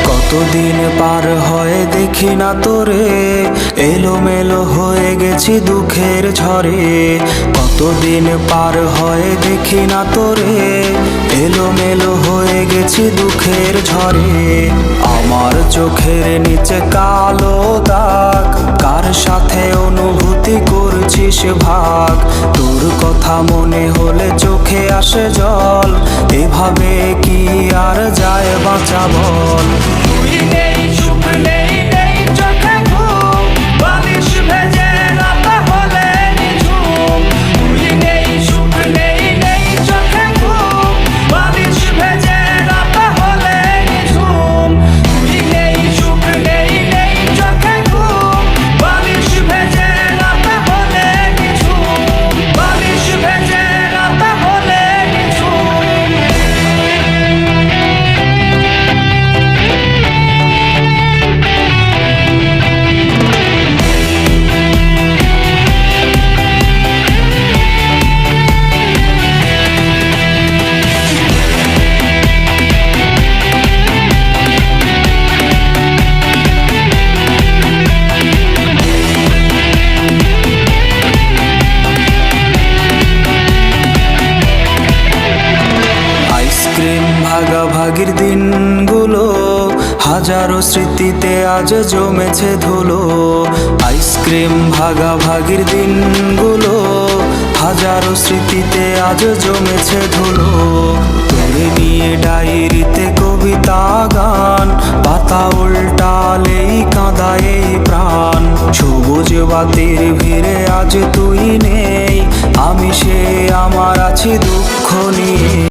কতদিন পার হয় দেখি না তোরে, এলোমেলো হয়ে গেছি দুঃখের ঝড়ে। কতদিন পার হয় দেখি না তোরে, এলোমেলো হয়ে গেছি দুঃখের ঝড়ে। আমার চোখের নিচে কালো দাগ, কার সাথে অনুভূতি করছিস ভাগ। তোর কথা মনে হলে চোখে আসে জল, এভাবে কি আর যায় বাঁচা বল। তুই নেই, সুখ নেই, নেই চোখে ঘুম, বালিশ ভেজে রাত হলে নিঝুম। তুই নেই, সুখ নেই, নেই চোখে ঘুম, বালিশ ভেজে রাত হলে নিঝুম। তুই নেই, সুখ নেই, নেই চোখে ঘুম, বালিশ ভেজে রাত হলে নিঝুম। বালিশ ভেজে রাত হলে নিঝুম। আইসক্রিম ভাগাভাগির দিনগুলো হাজারো স্মৃতিতে আজ জমেছে ধুলো। আইসক্রিম ভাগাভাগির দিনগুলো হাজারো স্মৃতিতে আজ জমেছে ধুলো। তোরে নিয়ে ডায়েরিতে কবিতা গান, পাতা উল্টালেই কাঁদায় এই প্রাণ। সবুজ বাতির ভিড়ে আজ তুই নেই, আমি সে আমার আছি দুঃখ নিয়ে।